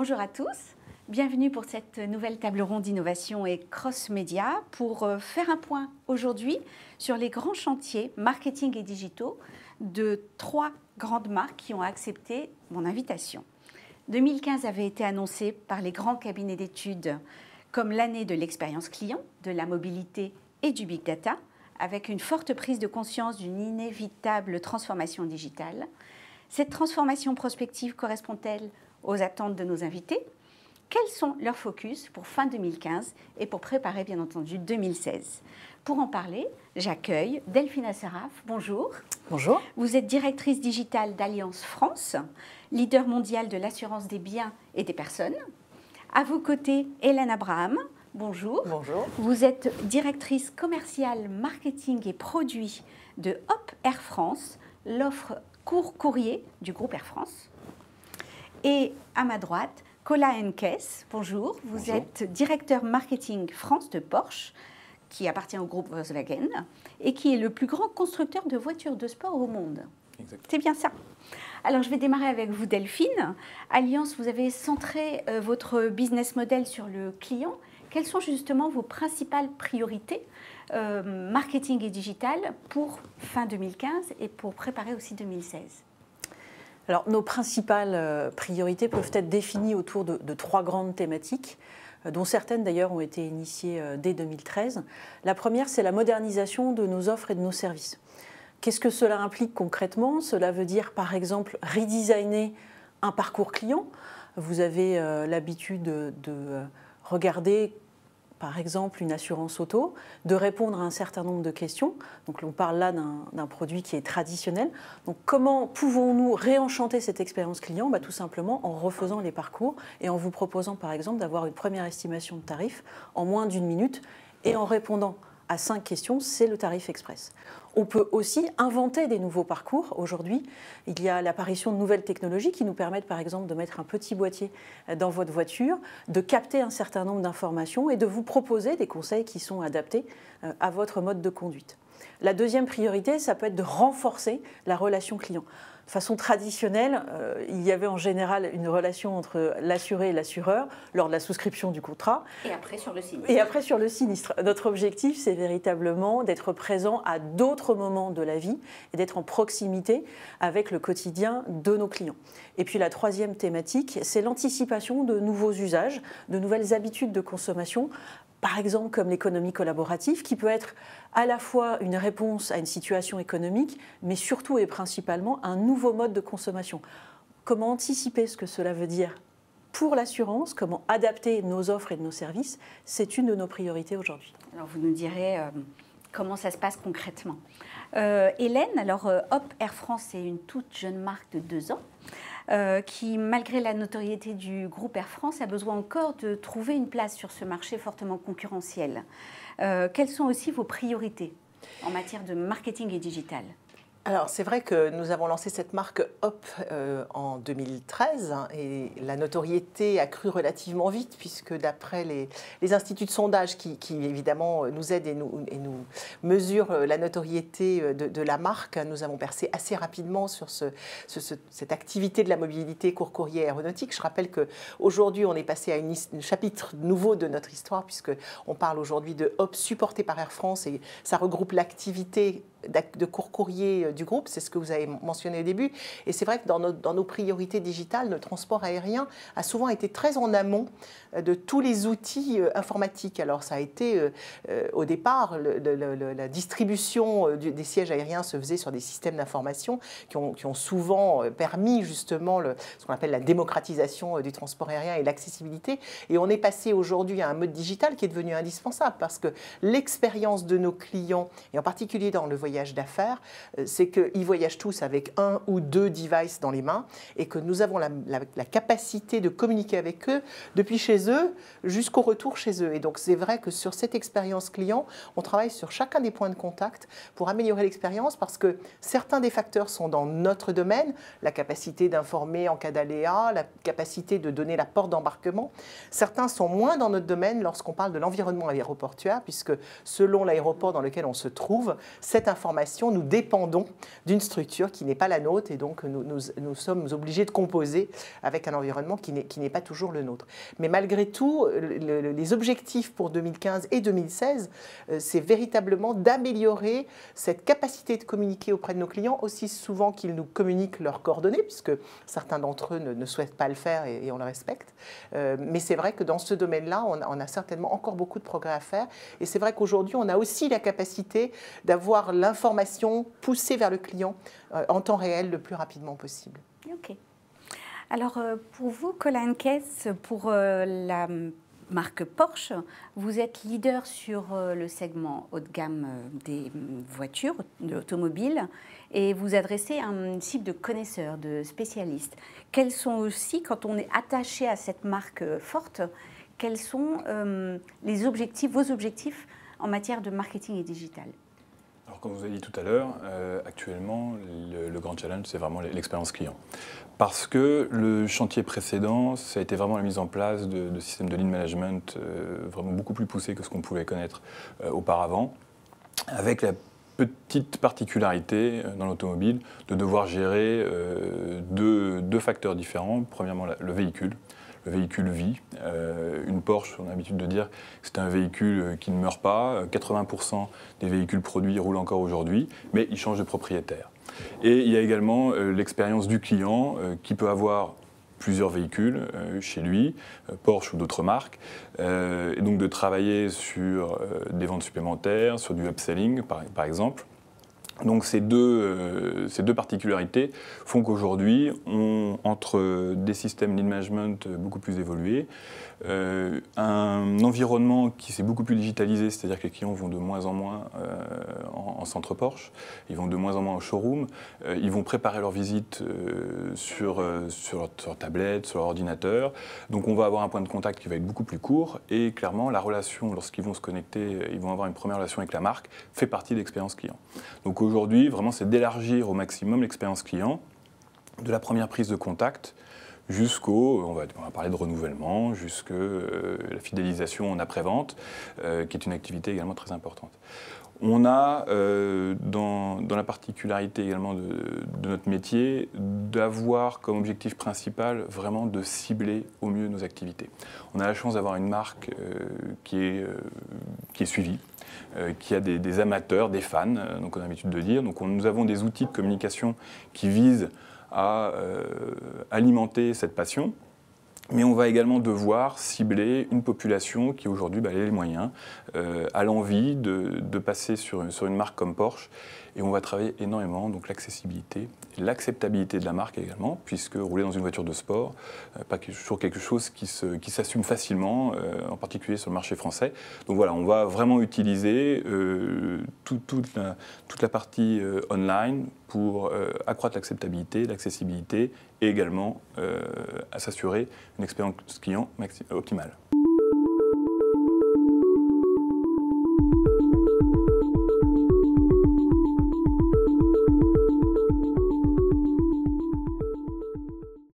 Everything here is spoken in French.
Bonjour à tous, bienvenue pour cette nouvelle table ronde d'innovation et cross-média pour faire un point aujourd'hui sur les grands chantiers marketing et digitaux de 3 grandes marques qui ont accepté mon invitation. 2015 avait été annoncé par les grands cabinets d'études comme l'année de l'expérience client, de la mobilité et du big data, avec une forte prise de conscience d'une inévitable transformation digitale. Cette transformation prospective correspond-elle aux attentes de nos invités? Quels sont leurs focus pour fin 2015 et pour préparer bien entendu 2016? Pour en parler, j'accueille Delphine Assaraf. Bonjour. Bonjour. Vous êtes directrice digitale d'Alliance France, leader mondial de l'assurance des biens et des personnes. À vos côtés, Hélène Abraham. Bonjour. Bonjour. Vous êtes directrice commerciale, marketing et produits de Hop Air France, l'offre court courrier du groupe Air France. Et à ma droite, Cola Henkes. Bonjour. Vous êtes directeur marketing France de Porsche, qui appartient au groupe Volkswagen et qui est le plus grand constructeur de voitures de sport au monde. Exactement. C'est bien ça. Alors, je vais démarrer avec vous, Delphine. Alliance, vous avez centré votre business model sur le client. Quelles sont justement vos principales priorités marketing et digital pour fin 2015 et pour préparer aussi 2016? Alors, nos principales priorités peuvent être définies autour de 3 grandes thématiques, dont certaines d'ailleurs ont été initiées dès 2013. La première, c'est la modernisation de nos offres et de nos services. Qu'est-ce que cela implique concrètement? Cela veut dire par exemple redesigner un parcours client. Vous avez l'habitude de regarder par exemple une assurance auto, de répondre à un certain nombre de questions. Donc on parle là d'un produit qui est traditionnel. Donc comment pouvons-nous réenchanter cette expérience client? Tout simplement en refaisant les parcours et en vous proposant par exemple d'avoir une première estimation de tarif en moins d'1 minute et en répondant à 5 questions, c'est le tarif express. On peut aussi inventer des nouveaux parcours. Aujourd'hui, il y a l'apparition de nouvelles technologies qui nous permettent par exemple de mettre un petit boîtier dans votre voiture, de capter un certain nombre d'informations et de vous proposer des conseils qui sont adaptés à votre mode de conduite. La deuxième priorité, ça peut être de renforcer la relation client. De façon traditionnelle, il y avait en général une relation entre l'assuré et l'assureur lors de la souscription du contrat. Et après sur le sinistre. Et après sur le sinistre. Notre objectif, c'est véritablement d'être présent à d'autres moments de la vie et d'être en proximité avec le quotidien de nos clients. Et puis la troisième thématique, c'est l'anticipation de nouveaux usages, de nouvelles habitudes de consommation, par exemple comme l'économie collaborative, qui peut être à la fois une réponse à une situation économique, mais surtout et principalement un nouveau mode de consommation. Comment anticiper ce que cela veut dire pour l'assurance, comment adapter nos offres et nos services, c'est une de nos priorités aujourd'hui. Alors vous nous direz comment ça se passe concrètement. Hélène, alors Hop Air France est une toute jeune marque de 2 ans. Qui, malgré la notoriété du groupe Air France, a besoin encore de trouver une place sur ce marché fortement concurrentiel. Quelles sont aussi vos priorités en matière de marketing et digital ? Alors, c'est vrai que nous avons lancé cette marque Hop en 2013 et la notoriété a cru relativement vite puisque d'après les instituts de sondage qui évidemment nous aident et nous mesurent la notoriété de la marque, nous avons percé assez rapidement sur cette activité de la mobilité court-courrier aéronautique. Je rappelle qu'aujourd'hui, on est passé à un chapitre nouveau de notre histoire puisqu'on parle aujourd'hui de Hop supporté par Air France et ça regroupe l'activité de court-courrier du groupe, c'est ce que vous avez mentionné au début. Et c'est vrai que dans nos priorités digitales, le transport aérien a souvent été très en amont de tous les outils informatiques. Alors ça a été au départ, la distribution des sièges aériens se faisait sur des systèmes d'information qui ont souvent permis justement ce qu'on appelle la démocratisation du transport aérien et l'accessibilité. Et on est passé aujourd'hui à un mode digital qui est devenu indispensable parce que l'expérience de nos clients, et en particulier dans le voyage d'affaires, c'est qu'ils voyagent tous avec 1 ou 2 devices dans les mains et que nous avons la capacité de communiquer avec eux depuis chez eux jusqu'au retour chez eux. Et donc c'est vrai que sur cette expérience client, on travaille sur chacun des points de contact pour améliorer l'expérience parce que certains des facteurs sont dans notre domaine, la capacité d'informer en cas d'aléa, la capacité de donner la porte d'embarquement. Certains sont moins dans notre domaine lorsqu'on parle de l'environnement aéroportuaire puisque selon l'aéroport dans lequel on se trouve, cette information information, nous dépendons d'une structure qui n'est pas la nôtre et donc nous sommes obligés de composer avec un environnement qui n'est pas toujours le nôtre. Mais malgré tout, les objectifs pour 2015 et 2016, c'est véritablement d'améliorer cette capacité de communiquer auprès de nos clients aussi souvent qu'ils nous communiquent leurs coordonnées, puisque certains d'entre eux ne souhaitent pas le faire et on le respecte. Mais c'est vrai que dans ce domaine-là, on a certainement encore beaucoup de progrès à faire. Et c'est vrai qu'aujourd'hui, on a aussi la capacité d'avoir l'information poussée vers le client en temps réel le plus rapidement possible. Ok. Alors, pour vous, Colin Kess, pour la marque Porsche, vous êtes leader sur le segment haut de gamme des voitures, de l'automobile, et vous adressez une cible de connaisseurs, de spécialistes. Quels sont aussi, quand on est attaché à cette marque forte, quels sont les objectifs, vos objectifs en matière de marketing et digital? Alors, comme vous avez dit tout à l'heure, actuellement, le grand challenge, c'est vraiment l'expérience client. Parce que le chantier précédent, ça a été vraiment la mise en place de systèmes de lead management vraiment beaucoup plus poussés que ce qu'on pouvait connaître auparavant, avec la petite particularité dans l'automobile de devoir gérer deux facteurs différents. Premièrement, le véhicule. Le véhicule vit. Une Porsche, on a l'habitude de dire que c'est un véhicule qui ne meurt pas. 80% des véhicules produits roulent encore aujourd'hui, mais ils changent de propriétaire. Et il y a également l'expérience du client qui peut avoir plusieurs véhicules chez lui, Porsche ou d'autres marques, et donc de travailler sur des ventes supplémentaires, sur du upselling par exemple. Donc ces deux particularités font qu'aujourd'hui, entre des systèmes lead management beaucoup plus évolués, un environnement qui s'est beaucoup plus digitalisé, c'est-à-dire que les clients vont de moins en moins en centre Porsche, ils vont de moins en moins au showroom, ils vont préparer leur visite sur leur tablette, sur leur ordinateur. Donc on va avoir un point de contact qui va être beaucoup plus court et clairement la relation, lorsqu'ils vont se connecter, ils vont avoir une première relation avec la marque, fait partie de l'expérience client. Donc aujourd'hui, vraiment, c'est d'élargir au maximum l'expérience client, de la première prise de contact jusqu'au, on va parler de renouvellement, jusqu'à la fidélisation en après-vente, qui est une activité également très importante. On a, dans la particularité également de notre métier, d'avoir comme objectif principal vraiment de cibler au mieux nos activités. On a la chance d'avoir une marque qui est suivie, qui a des amateurs, des fans, donc on a l'habitude de dire. Donc nous avons des outils de communication qui visent à alimenter cette passion. Mais on va également devoir cibler une population qui aujourd'hui a les moyens, a l'envie de passer sur une marque comme Porsche. Et on va travailler énormément, donc l'accessibilité, l'acceptabilité de la marque également, puisque rouler dans une voiture de sport, pas toujours quelque chose qui s'assume facilement, en particulier sur le marché français. Donc voilà, on va vraiment utiliser toute la partie online pour accroître l'acceptabilité, l'accessibilité et également à s'assurer une expérience client optimale.